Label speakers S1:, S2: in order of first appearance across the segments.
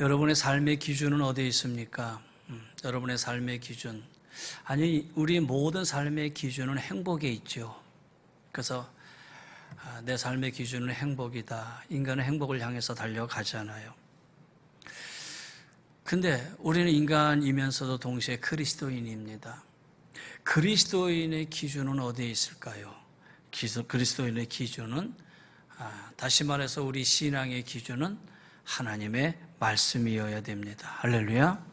S1: 여러분의 삶의 기준은 어디에 있습니까? 여러분의 삶의 기준. 아니, 우리 모든 삶의 기준은 행복에 있죠. 그래서 내 삶의 기준은 행복이다. 인간은 행복을 향해서 달려가잖아요. 근데 우리는 인간이면서도 동시에 그리스도인입니다. 그리스도인의 기준은 어디에 있을까요? 그리스도인의 기준은 다시 말해서 우리 신앙의 기준은 하나님의 말씀이어야 됩니다. 할렐루야.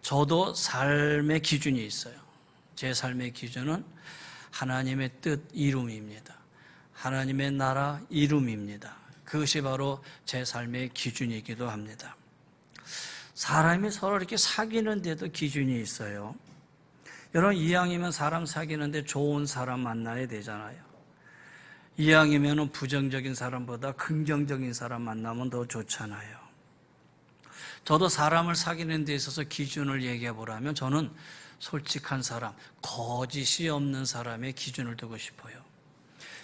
S1: 저도 삶의 기준이 있어요. 제 삶의 기준은 하나님의 뜻 이룸입니다. 하나님의 나라 이룸입니다. 그것이 바로 제 삶의 기준이기도 합니다. 사람이 서로 이렇게 사귀는데도 기준이 있어요. 여러분, 이왕이면 사람 사귀는데 좋은 사람 만나야 되잖아요. 이왕이면 부정적인 사람보다 긍정적인 사람 만나면 더 좋잖아요. 저도 사람을 사귀는 데 있어서 기준을 얘기해 보라면 저는 솔직한 사람, 거짓이 없는 사람의 기준을 두고 싶어요.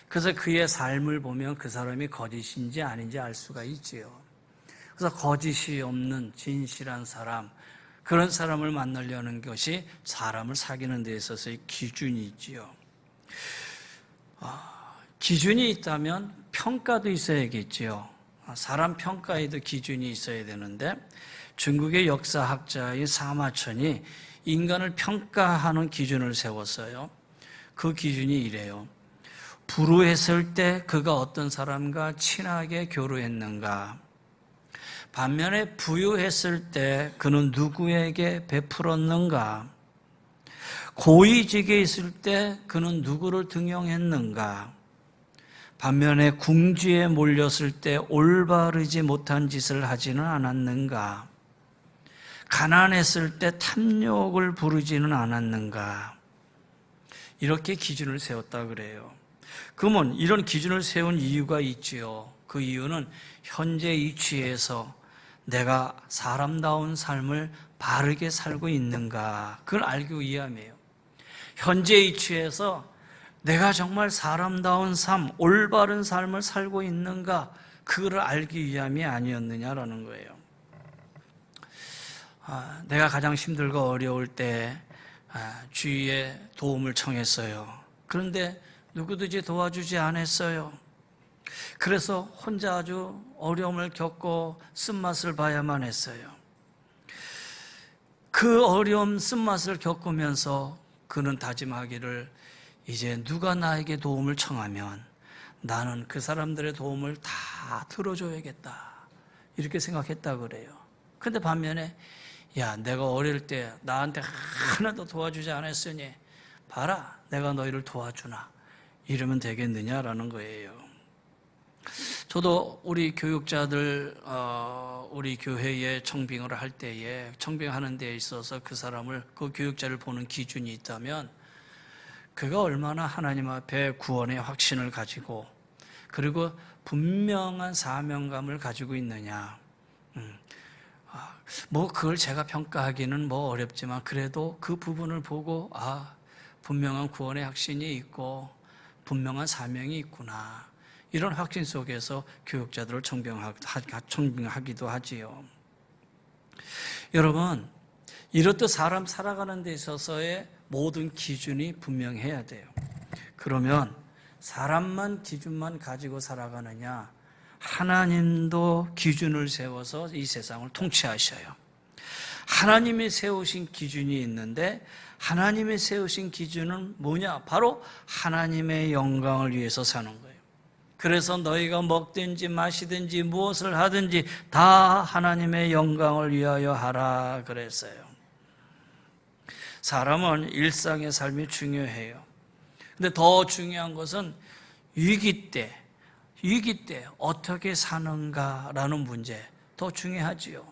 S1: 그래서 그의 삶을 보면 그 사람이 거짓인지 아닌지 알 수가 있지요. 그래서 거짓이 없는 진실한 사람, 그런 사람을 만나려는 것이 사람을 사귀는 데 있어서의 기준이 있지요. 기준이 있다면 평가도 있어야겠지요. 사람 평가에도 기준이 있어야 되는데 중국의 역사학자인 사마천이 인간을 평가하는 기준을 세웠어요. 그 기준이 이래요. 불우했을 때 그가 어떤 사람과 친하게 교류했는가? 반면에 부유했을 때 그는 누구에게 베풀었는가? 고위직에 있을 때 그는 누구를 등용했는가? 반면에 궁지에 몰렸을 때 올바르지 못한 짓을 하지는 않았는가? 가난했을 때 탐욕을 부르지는 않았는가? 이렇게 기준을 세웠다 그래요. 그러면 이런 기준을 세운 이유가 있지요. 그 이유는 현재 위치에서 내가 사람다운 삶을 바르게 살고 있는가? 그걸 알기 위함이에요. 현재 위치에서 내가 정말 사람다운 삶, 올바른 삶을 살고 있는가? 그걸 알기 위함이 아니었느냐라는 거예요. 내가 가장 힘들고 어려울 때 주위에 도움을 청했어요. 그런데 누구도 이제 도와주지 않았어요. 그래서 혼자 아주 어려움을 겪고 쓴맛을 봐야만 했어요. 그 어려움 쓴맛을 겪으면서 그는 다짐하기를 이제 누가 나에게 도움을 청하면 나는 그 사람들의 도움을 다 들어줘야겠다. 이렇게 생각했다 그래요. 근데 반면에 야, 내가 어릴 때 나한테 하나도 도와주지 않았으니 봐라, 내가 너희를 도와주나. 이러면 되겠느냐라는 거예요. 저도 우리 교육자들, 우리 교회에 청빙을 할 때에 청빙하는 데에 있어서 그 사람을, 그 교육자를 보는 기준이 있다면 그가 얼마나 하나님 앞에 구원의 확신을 가지고 그리고 분명한 사명감을 가지고 있느냐. 그걸 제가 평가하기는 어렵지만 그래도 그 부분을 보고 분명한 구원의 확신이 있고 분명한 사명이 있구나. 이런 확신 속에서 교육자들을 청빙하기도 하지요. 여러분, 이렇듯 사람 살아가는 데 있어서의 모든 기준이 분명해야 돼요. 그러면 사람만 기준만 가지고 살아가느냐? 하나님도 기준을 세워서 이 세상을 통치하셔요. 하나님이 세우신 기준이 있는데 하나님이 세우신 기준은 뭐냐? 바로 하나님의 영광을 위해서 사는 거예요. 그래서 너희가 먹든지 마시든지 무엇을 하든지 다 하나님의 영광을 위하여 하라 그랬어요. 사람은 일상의 삶이 중요해요. 근데 더 중요한 것은 위기 때 어떻게 사는가라는 문제 더 중요하지요.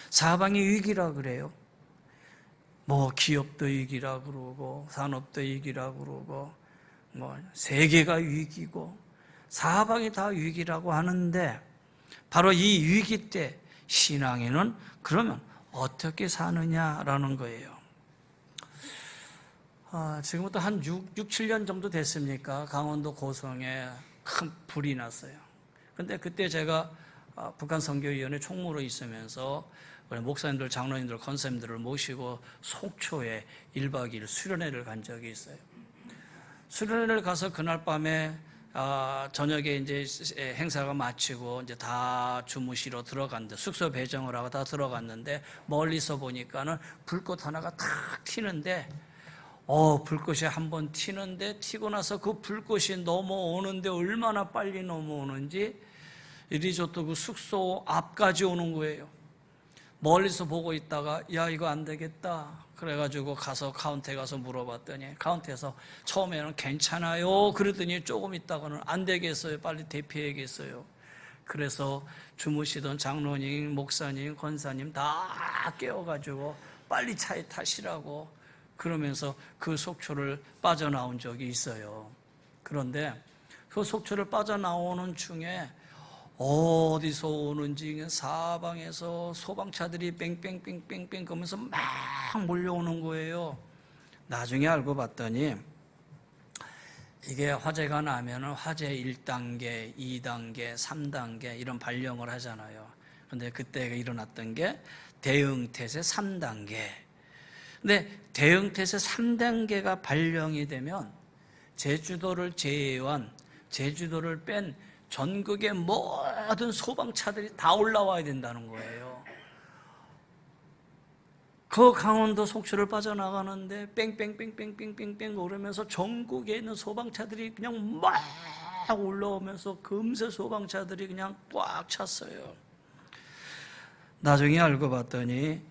S1: 사방이 위기라 그래요. 기업도 위기라 그러고 산업도 위기라 그러고 세계가 위기고 사방이 다 위기라고 하는데 바로 이 위기 때 신앙인은 그러면 어떻게 사느냐라는 거예요. 지금부터 한 6, 7년 정도 됐습니까? 강원도 고성에 큰 불이 났어요. 그런데 그때 제가 북한 선교위원회 총무로 있으면서 목사님들, 장로님들, 권사님들을 모시고 속초에 1박 2일 수련회를 간 적이 있어요. 수련회를 가서 그날 밤에 저녁에 이제 행사가 마치고 이제 다 주무시러 들어갔는데, 숙소 배정을 하고 다 들어갔는데 멀리서 보니까는 불꽃 하나가 탁 튀는데, 불꽃이 한번 튀는데, 튀고 나서 그 불꽃이 넘어오는데 얼마나 빨리 넘어오는지 리조트 그 숙소 앞까지 오는 거예요. 멀리서 보고 있다가 야, 이거 안 되겠다 그래가지고 가서 카운터에 가서 물어봤더니, 카운터에서 처음에는 괜찮아요 그러더니 조금 있다가는 안 되겠어요, 빨리 대피해야겠어요. 그래서 주무시던 장로님, 목사님, 권사님 다 깨워가지고 빨리 차에 타시라고 그러면서 그 속초를 빠져나온 적이 있어요. 그런데 그 속초를 빠져나오는 중에 어디서 오는지 사방에서 소방차들이 뺑뺑뺑뺑뺑 그러면서 막 몰려오는 거예요. 나중에 알고 봤더니 이게 화재가 나면 화재 1단계, 2단계, 3단계 이런 발령을 하잖아요. 그런데 그때 일어났던 게 대응태세 3단계. 근데 대응태세 3단계가 발령이 되면 제주도를 제외한, 제주도를 뺀 전국의 모든 소방차들이 다 올라와야 된다는 거예요. 그 강원도 속초를 빠져나가는데 뺑뺑뺑뺑뺑뺑뺑 오르면서 전국에 있는 소방차들이 그냥 막 올라오면서 금세 소방차들이 그냥 꽉 찼어요. 나중에 알고 봤더니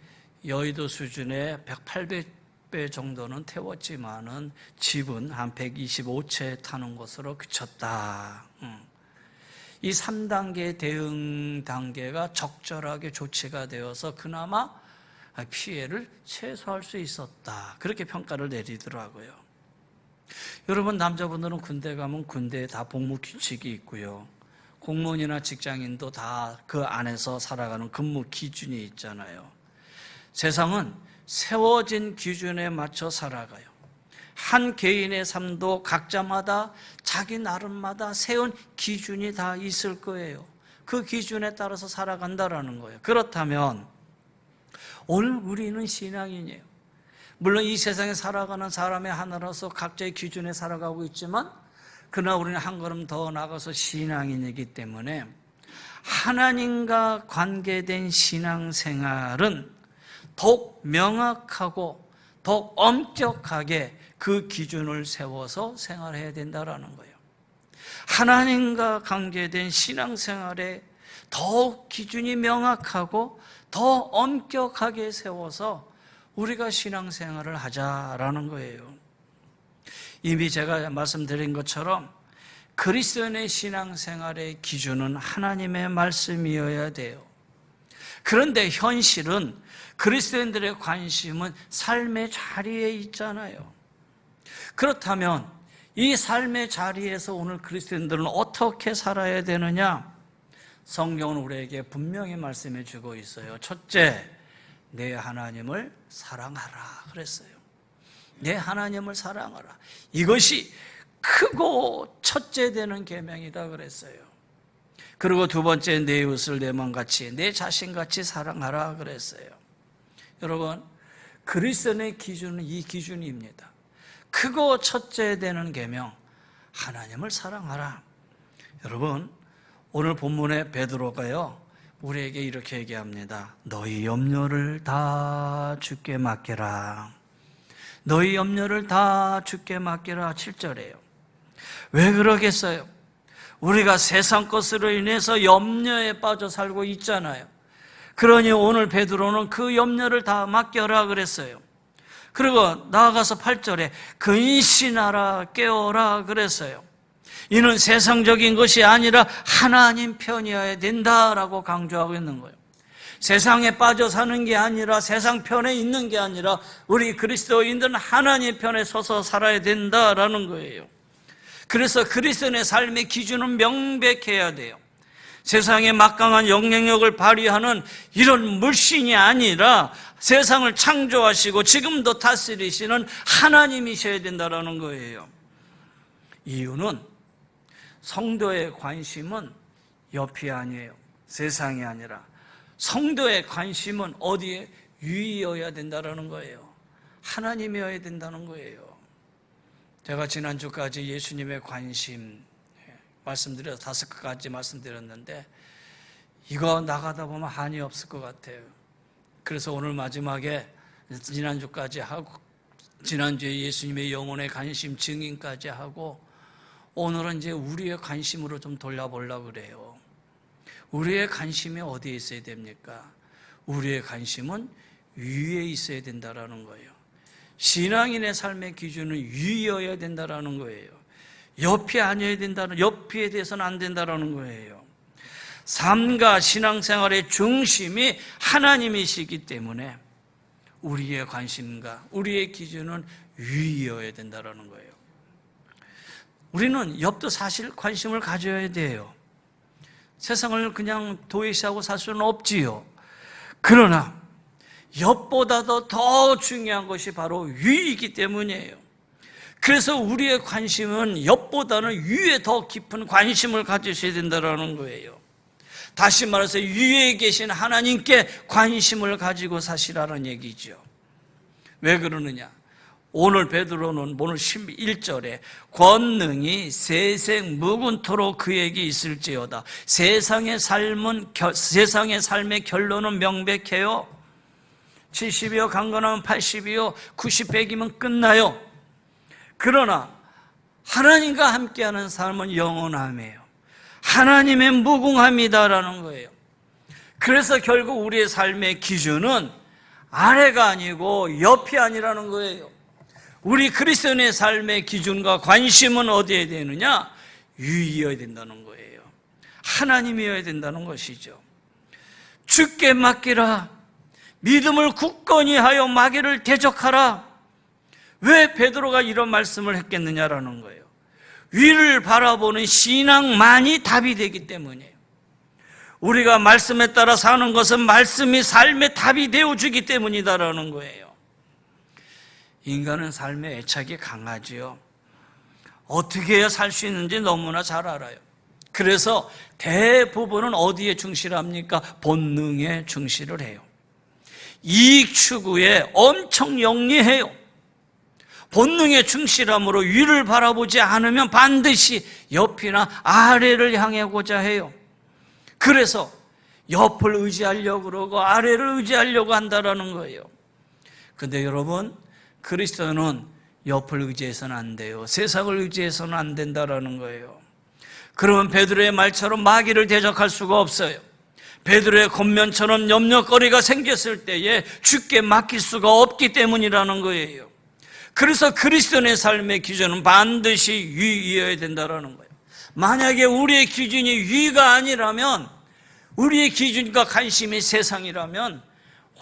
S1: 여의도 수준의 100-800배 정도는 태웠지만은 집은 한 125채 타는 것으로 그쳤다. 이 3단계 대응 단계가 적절하게 조치가 되어서 그나마 피해를 최소화할 수 있었다. 그렇게 평가를 내리더라고요. 여러분, 남자분들은 군대 가면 군대에 다 복무 규칙이 있고요. 공무원이나 직장인도 다 그 안에서 살아가는 근무 기준이 있잖아요. 세상은 세워진 기준에 맞춰 살아가요. 한 개인의 삶도 각자마다 자기 나름마다 세운 기준이 다 있을 거예요. 그 기준에 따라서 살아간다라는 거예요. 그렇다면 오늘 우리는 신앙인이에요. 물론 이 세상에 살아가는 사람의 하나로서 각자의 기준에 살아가고 있지만, 그러나 우리는 한 걸음 더 나가서 신앙인이기 때문에 하나님과 관계된 신앙생활은 더욱 명확하고 더욱 엄격하게 그 기준을 세워서 생활해야 된다는 거예요. 하나님과 관계된 신앙생활에 더욱 기준이 명확하고 더 엄격하게 세워서 우리가 신앙생활을 하자라는 거예요. 이미 제가 말씀드린 것처럼 그리스도인의 신앙생활의 기준은 하나님의 말씀이어야 돼요. 그런데 현실은 그리스도인들의 관심은 삶의 자리에 있잖아요. 그렇다면 이 삶의 자리에서 오늘 그리스도인들은 어떻게 살아야 되느냐? 성경은 우리에게 분명히 말씀해 주고 있어요. 첫째, 내 하나님을 사랑하라 그랬어요. 내 하나님을 사랑하라. 이것이 크고 첫째 되는 계명이다 그랬어요. 그리고 두 번째, 내 이웃을 내 맘같이 내 자신같이 사랑하라 그랬어요. 여러분, 그리스도의 기준은 이 기준입니다. 크고 첫째 되는 계명, 하나님을 사랑하라. 여러분, 오늘 본문에 베드로가요 우리에게 이렇게 얘기합니다. 너희 염려를 다 주께 맡겨라. 너희 염려를 다 주께 맡겨라. 7절이에요. 왜 그러겠어요? 우리가 세상 것으로 인해서 염려에 빠져 살고 있잖아요. 그러니 오늘 베드로는 그 염려를 다 맡겨라 그랬어요. 그리고 나아가서 8절에 근신하라 깨어라 그랬어요. 이는 세상적인 것이 아니라 하나님 편이어야 된다라고 강조하고 있는 거예요. 세상에 빠져 사는 게 아니라, 세상 편에 있는 게 아니라 우리 그리스도인들은 하나님 편에 서서 살아야 된다라는 거예요. 그래서 그리스도인의 삶의 기준은 명백해야 돼요. 세상에 막강한 영향력을 발휘하는 이런 물신이 아니라 세상을 창조하시고 지금도 다스리시는 하나님이셔야 된다는 거예요. 이유는 성도의 관심은 옆이 아니에요. 세상이 아니라 성도의 관심은 어디에? 위이어야 된다는 거예요. 하나님이어야 된다는 거예요. 제가 지난주까지 예수님의 관심 말씀드려 5가지 말씀드렸는데 이거 나가다 보면 한이 없을 것 같아요. 그래서 오늘 마지막에 지난주까지 하고 지난주에 예수님의 영혼의 관심 증인까지 하고 오늘은 이제 우리의 관심으로 좀 돌려보려고 그래요. 우리의 관심이 어디에 있어야 됩니까? 우리의 관심은 위에 있어야 된다는 거예요. 신앙인의 삶의 기준은 위여야 된다는 거예요. 옆이 아니어야 된다는, 옆에 대해서는 안 된다는 거예요. 삶과 신앙생활의 중심이 하나님이시기 때문에 우리의 관심과 우리의 기준은 위여야 된다는 거예요. 우리는 옆도 사실 관심을 가져야 돼요. 세상을 그냥 도외시하고 살 수는 없지요. 그러나 옆보다도 더 중요한 것이 바로 위이기 때문이에요. 그래서 우리의 관심은 옆보다는 위에 더 깊은 관심을 가지셔야 된다는 거예요. 다시 말해서 위에 계신 하나님께 관심을 가지고 사시라는 얘기죠. 왜 그러느냐? 오늘 베드로는 오늘 11절에 권능이 세생 무근토록 그에게 있을지어다. 세상의 삶의 결론은 명백해요. 70이요 강건하면 80이요 90, 100이면 끝나요. 그러나 하나님과 함께하는 삶은 영원함이에요. 하나님의 무궁함이다라는 거예요. 그래서 결국 우리의 삶의 기준은 아래가 아니고 옆이 아니라는 거예요. 우리 그리스도인의 삶의 기준과 관심은 어디에 되느냐? 위이어야 된다는 거예요. 하나님이어야 된다는 것이죠. 주께 맡기라. 믿음을 굳건히 하여 마귀를 대적하라. 왜 베드로가 이런 말씀을 했겠느냐라는 거예요. 위를 바라보는 신앙만이 답이 되기 때문이에요. 우리가 말씀에 따라 사는 것은 말씀이 삶의 답이 되어주기 때문이다라는 거예요. 인간은 삶에 애착이 강하지요. 어떻게 해야 살 수 있는지 너무나 잘 알아요. 그래서 대부분은 어디에 충실합니까? 본능에 충실을 해요. 이익 추구에 엄청 영리해요. 본능에 충실함으로 위를 바라보지 않으면 반드시 옆이나 아래를 향하고자 해요. 그래서 옆을 의지하려고 그러고 아래를 의지하려고 한다는 거예요. 근데 여러분, 그리스도는 옆을 의지해서는 안 돼요. 세상을 의지해서는 안 된다는 거예요. 그러면 베드로의 말처럼 마귀를 대적할 수가 없어요. 베드로의 겉면처럼 염려거리가 생겼을 때에 주께 맡길 수가 없기 때문이라는 거예요. 그래서 그리스도인의 삶의 기준은 반드시 위이어야 된다는 거예요. 만약에 우리의 기준이 위가 아니라면, 우리의 기준과 관심이 세상이라면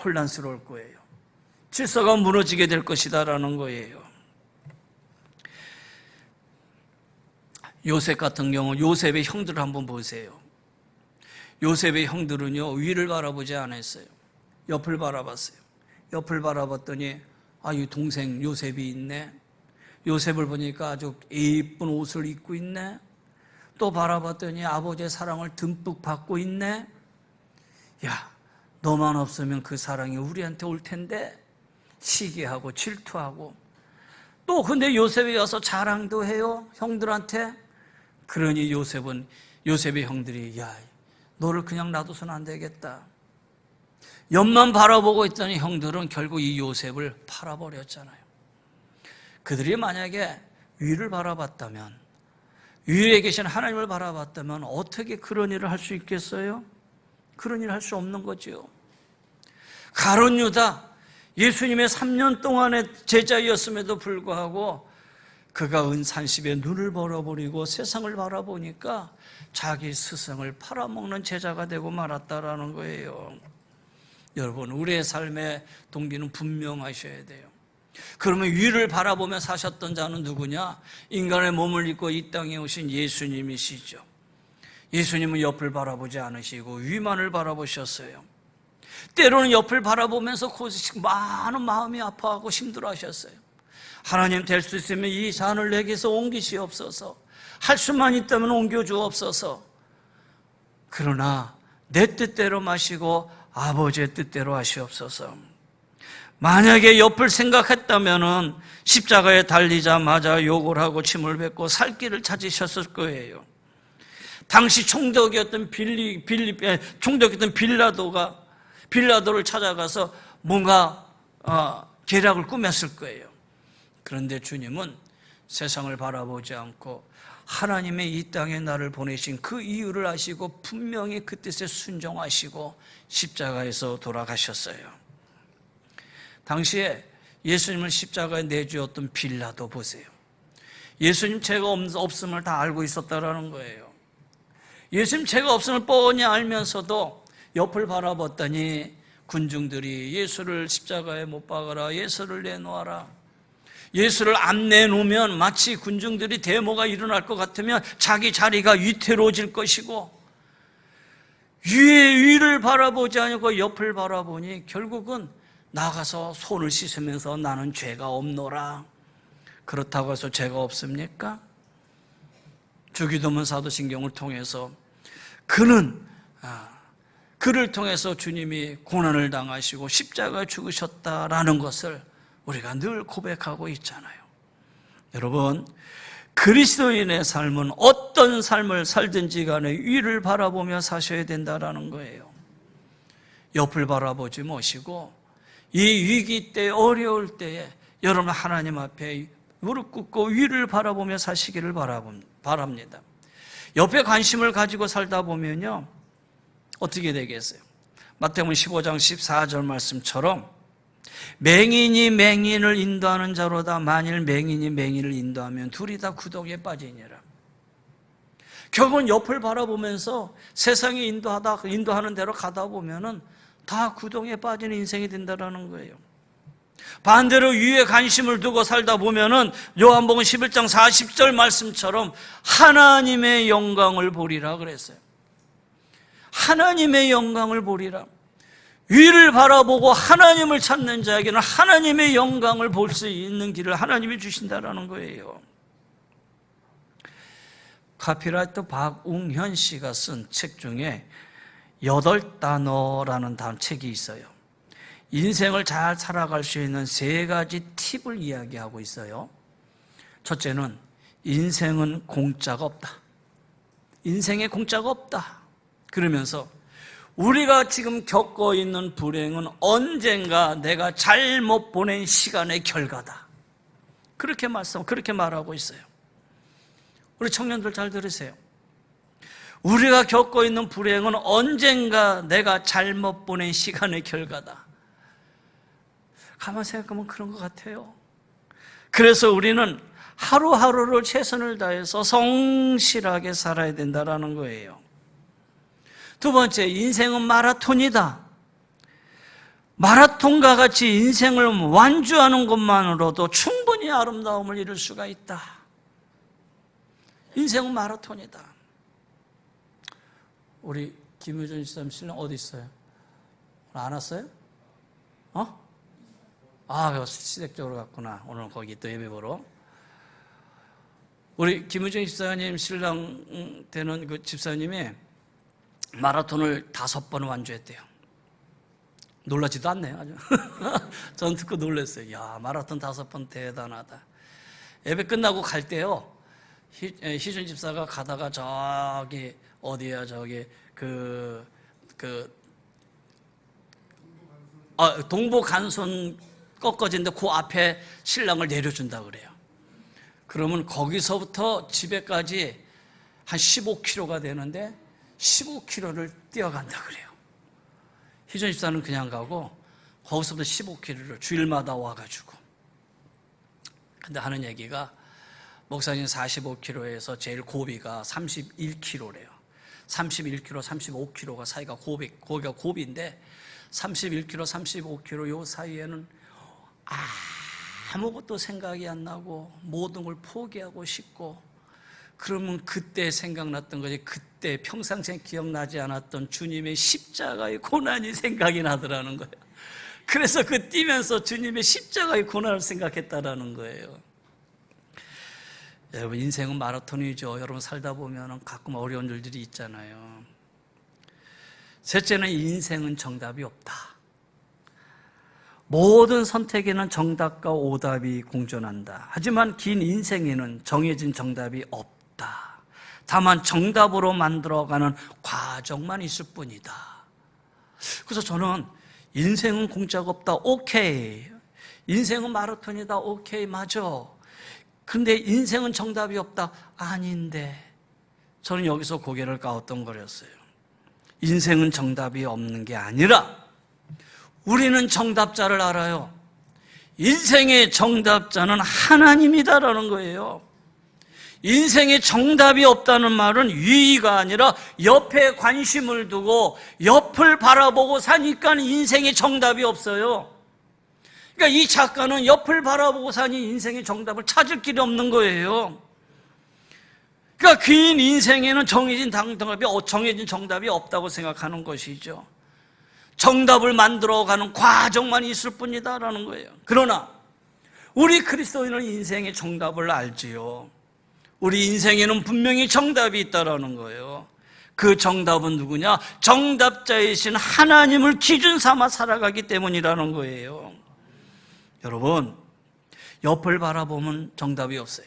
S1: 혼란스러울 거예요. 질서가 무너지게 될 것이다라는 거예요. 요셉 같은 경우 요셉의 형들을 한번 보세요. 요셉의 형들은요, 위를 바라보지 않았어요. 옆을 바라봤어요. 옆을 바라봤더니 이 동생 요셉이 있네. 요셉을 보니까 아주 예쁜 옷을 입고 있네. 또 바라봤더니 아버지의 사랑을 듬뿍 받고 있네. 야, 너만 없으면 그 사랑이 우리한테 올 텐데. 시기하고 질투하고. 또 근데 요셉이 와서 자랑도 해요, 형들한테. 그러니 요셉의 형들이 야, 너를 그냥 놔둬서는 안 되겠다. 옆만 바라보고 있던 형들은 결국 이 요셉을 팔아버렸잖아요. 그들이 만약에 위를 바라봤다면, 위에 계신 하나님을 바라봤다면 어떻게 그런 일을 할 수 있겠어요? 그런 일을 할 수 없는 거죠. 가룟 유다, 예수님의 3년 동안의 제자였음에도 불구하고 그가 은산십에 눈을 벌어버리고 세상을 바라보니까 자기 스승을 팔아먹는 제자가 되고 말았다라는 거예요. 여러분, 우리의 삶의 동기는 분명하셔야 돼요. 그러면 위를 바라보며 사셨던 자는 누구냐? 인간의 몸을 입고 이 땅에 오신 예수님이시죠. 예수님은 옆을 바라보지 않으시고 위만을 바라보셨어요. 때로는 옆을 바라보면서 많은 마음이 아파하고 힘들어하셨어요. 하나님, 될 수 있으면 이 잔을 내게서 옮기시옵소서. 할 수만 있다면 옮겨주옵소서. 그러나 내 뜻대로 마시고 아버지의 뜻대로 하시옵소서. 만약에 옆을 생각했다면은 십자가에 달리자마자 욕을 하고 침을 뱉고 살 길을 찾으셨을 거예요. 당시 총독이었던 빌라도를 찾아가서 뭔가 계략을 꾸몄을 거예요. 그런데 주님은 세상을 바라보지 않고 하나님의 이 땅에 나를 보내신 그 이유를 아시고 분명히 그 뜻에 순종하시고 십자가에서 돌아가셨어요. 당시에 예수님을 십자가에 내주었던 빌라도 보세요. 예수님 죄가 없음을 다 알고 있었다라는 거예요. 예수님 죄가 없음을 뻔히 알면서도 옆을 바라봤더니 군중들이 예수를 십자가에 못 박아라, 예수를 내놓아라. 예수를 안 내놓으면 마치 군중들이 데모가 일어날 것 같으면 자기 자리가 위태로워질 것이고, 위를 바라보지 않고 옆을 바라보니 결국은 나가서 손을 씻으면서 나는 죄가 없노라. 그렇다고 해서 죄가 없습니까? 주기도문 사도신경을 통해서 그를 통해서 주님이 고난을 당하시고 십자가에 죽으셨다라는 것을 우리가 늘 고백하고 있잖아요. 여러분, 그리스도인의 삶은 어떤 삶을 살든지 간에 위를 바라보며 사셔야 된다라는 거예요. 옆을 바라보지 마시고 이 위기 때, 어려울 때에 여러분 하나님 앞에 무릎 꿇고 위를 바라보며 사시기를 바랍니다. 옆에 관심을 가지고 살다 보면요, 어떻게 되겠어요? 마태복음 15장 14절 말씀처럼 맹인이 맹인을 인도하는 자로다. 만일 맹인이 맹인을 인도하면 둘이 다 구덩이에 빠지니라. 결국은 옆을 바라보면서 세상이 인도하는 대로 가다 보면은 다 구덩이에 빠지는 인생이 된다라는 거예요. 반대로 위에 관심을 두고 살다 보면은 요한복음 11장 40절 말씀처럼 하나님의 영광을 보리라 그랬어요. 하나님의 영광을 보리라. 위를 바라보고 하나님을 찾는 자에게는 하나님의 영광을 볼 수 있는 길을 하나님이 주신다라는 거예요. 카피라이터 박웅현 씨가 쓴 책 중에 8단어라는 책이 있어요. 인생을 잘 살아갈 수 있는 3가지 팁을 이야기하고 있어요. 첫째는 인생은 공짜가 없다. 인생에 공짜가 없다. 그러면서 우리가 지금 겪고 있는 불행은 언젠가 내가 잘못 보낸 시간의 결과다. 그렇게 말하고 있어요. 우리 청년들 잘 들으세요. 우리가 겪고 있는 불행은 언젠가 내가 잘못 보낸 시간의 결과다. 가만 생각하면 그런 것 같아요. 그래서 우리는 하루하루를 최선을 다해서 성실하게 살아야 된다는 거예요. 두 번째, 인생은 마라톤이다. 마라톤과 같이 인생을 완주하는 것만으로도 충분히 아름다움을 이룰 수가 있다. 인생은 마라톤이다. 우리 김유준 씨님 신랑 어디 있어요? 안 왔어요? 시댁적으로 갔구나. 오늘 거기 또 예배 보러. 우리 김유준 집사님 신랑 되는 그 집사님이 마라톤을 5번 완주했대요. 놀라지도 않네요, 아주. 전 듣고 놀랐어요. 야, 마라톤 5번 대단하다. 예배 끝나고 갈 때요, 희준 집사가 가다가 저기 어디야, 저기 동부간선 꺾어진데 그 앞에 신랑을 내려준다 그래요. 그러면 거기서부터 집에까지 한 15km가 되는데 15km를 뛰어간다 그래요. 희준 집사는 그냥 가고 거기서부터 15km를 주일마다 와가지고. 근데 하는 얘기가 목사님 45km에서 제일 고비가 31km래요. 31km, 35km가 사이가 거기가 고비인데 31km, 35km 요 사이에는 아무것도 생각이 안 나고 모든 걸 포기하고 싶고, 그러면 그때 생각났던 거지, 그때 평상시에 기억나지 않았던 주님의 십자가의 고난이 생각이 나더라는 거예요. 그래서 뛰면서 주님의 십자가의 고난을 생각했다라는 거예요. 여러분, 인생은 마라톤이죠. 여러분 살다 보면 가끔 어려운 일들이 있잖아요. 셋째는 인생은 정답이 없다. 모든 선택에는 정답과 오답이 공존한다. 하지만 긴 인생에는 정해진 정답이 없다. 다만 정답으로 만들어가는 과정만 있을 뿐이다. 그래서 저는 인생은 공짜가 없다. 오케이. 인생은 마라톤이다. 오케이. 맞아. 근데 인생은 정답이 없다. 아닌데. 저는 여기서 고개를 까우뚱거렸어요. 인생은 정답이 없는 게 아니라 우리는 정답자를 알아요. 인생의 정답자는 하나님이다라는 거예요. 인생에 정답이 없다는 말은 위의가 아니라 옆에 관심을 두고 옆을 바라보고 사니까 인생에 정답이 없어요. 그러니까 이 작가는 옆을 바라보고 사니 인생의 정답을 찾을 길이 없는 거예요. 그러니까 긴 인생에는 정해진 정답이 없다고 생각하는 것이죠. 정답을 만들어가는 과정만 있을 뿐이다라는 거예요. 그러나 우리 그리스도인은 인생의 정답을 알지요. 우리 인생에는 분명히 정답이 있다라는 거예요. 그 정답은 누구냐? 정답자이신 하나님을 기준 삼아 살아가기 때문이라는 거예요. 여러분, 옆을 바라보면 정답이 없어요.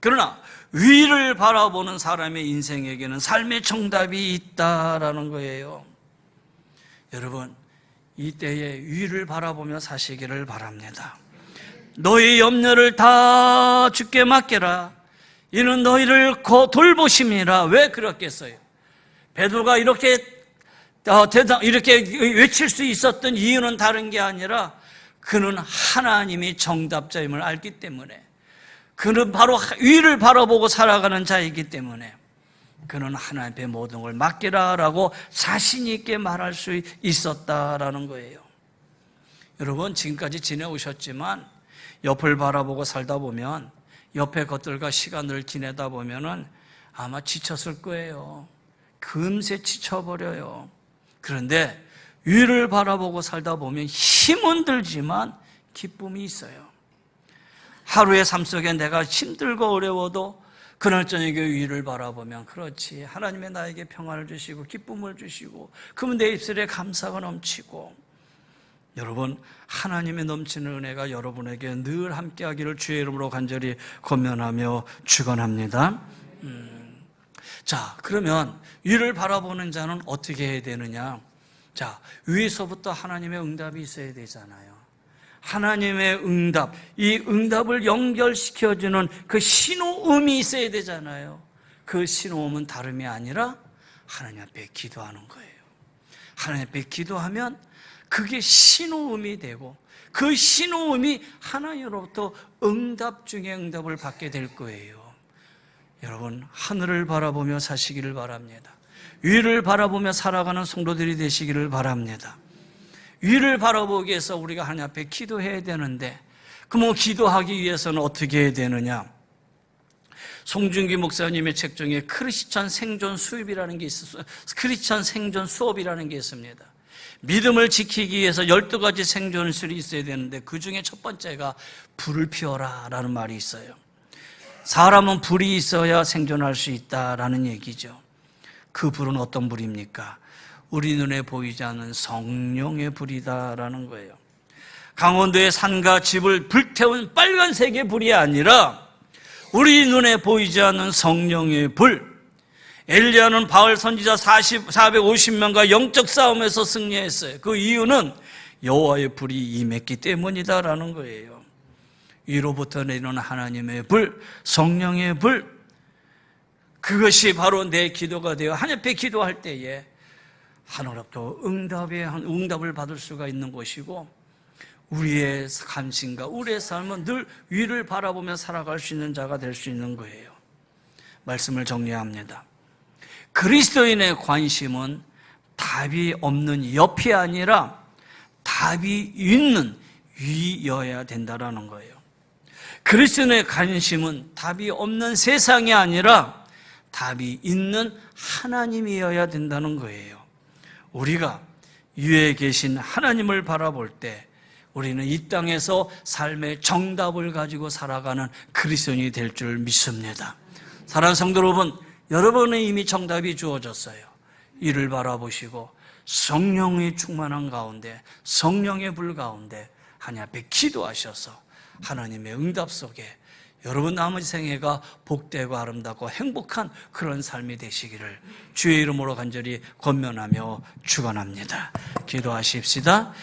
S1: 그러나 위를 바라보는 사람의 인생에게는 삶의 정답이 있다라는 거예요. 여러분, 이때에 위를 바라보며 사시기를 바랍니다. 너희 염려를 다 주께 맡겨라. 이는 너희를 돌보심이라. 왜 그렇겠어요? 베드로가 이렇게 외칠 수 있었던 이유는 다른 게 아니라 그는 하나님이 정답자임을 알기 때문에, 그는 바로 위를 바라보고 살아가는 자이기 때문에 그는 하나님의 모든 걸 맡기라라고 자신 있게 말할 수 있었다라는 거예요. 여러분, 지금까지 지내오셨지만 옆을 바라보고 살다 보면, 옆의 것들과 시간을 지내다 보면은 아마 지쳤을 거예요. 금세 지쳐버려요. 그런데 위를 바라보고 살다 보면 힘은 들지만 기쁨이 있어요. 하루의 삶 속에 내가 힘들고 어려워도 그날 저녁에 위를 바라보면, 그렇지, 하나님의 나에게 평안을 주시고 기쁨을 주시고, 그러면 내 입술에 감사가 넘치고, 여러분, 하나님의 넘치는 은혜가 여러분에게 늘 함께하기를 주의 이름으로 간절히 권면하며 축원합니다. 자, 그러면 위를 바라보는 자는 어떻게 해야 되느냐? 자, 위에서부터 하나님의 응답이 있어야 되잖아요. 하나님의 응답, 이 응답을 연결시켜주는 그 신호음이 있어야 되잖아요. 그 신호음은 다름이 아니라 하나님 앞에 기도하는 거예요. 하나님 앞에 기도하면 그게 신호음이 되고, 그 신호음이 하나님으로부터 응답 중에 응답을 받게 될 거예요. 여러분, 하늘을 바라보며 사시기를 바랍니다. 위를 바라보며 살아가는 성도들이 되시기를 바랍니다. 위를 바라보기 위해서 우리가 하나님 앞에 기도해야 되는데, 그럼 기도하기 위해서는 어떻게 해야 되느냐? 송중기 목사님의 책 중에 크리스천 생존 수업이라는 게 있었어요. 크리스천 생존 수업이라는 게 있습니다. 믿음을 지키기 위해서 12가지 생존술이 있어야 되는데, 그 중에 첫 번째가 불을 피워라 라는 말이 있어요. 사람은 불이 있어야 생존할 수 있다라는 얘기죠. 그 불은 어떤 불입니까? 우리 눈에 보이지 않는 성령의 불이다라는 거예요. 강원도의 산과 집을 불태운 빨간색의 불이 아니라 우리 눈에 보이지 않는 성령의 불. 엘리야는 바알 선지자 450명과 영적 싸움에서 승리했어요. 그 이유는 여호와의 불이 임했기 때문이다라는 거예요. 위로부터 내리는 하나님의 불, 성령의 불, 그것이 바로 내 기도가 되어 하나님 앞에 기도할 때에 하늘로부터 응답을 받을 수가 있는 것이고, 우리의 감신과 우리의 삶은 늘 위를 바라보며 살아갈 수 있는 자가 될 수 있는 거예요. 말씀을 정리합니다. 그리스도인의 관심은 답이 없는 옆이 아니라 답이 있는 위여야 된다는 거예요. 그리스도인의 관심은 답이 없는 세상이 아니라 답이 있는 하나님이어야 된다는 거예요. 우리가 위에 계신 하나님을 바라볼 때 우리는 이 땅에서 삶의 정답을 가지고 살아가는 그리스도인이 될 줄 믿습니다. 사랑하는 성도 여러분, 여러분은 이미 정답이 주어졌어요. 이를 바라보시고 성령이 충만한 가운데, 성령의 불 가운데 하나님 앞에 기도하셔서 하나님의 응답 속에 여러분 나머지 생애가 복되고 아름답고 행복한 그런 삶이 되시기를 주의 이름으로 간절히 권면하며 축원합니다. 기도하십시다.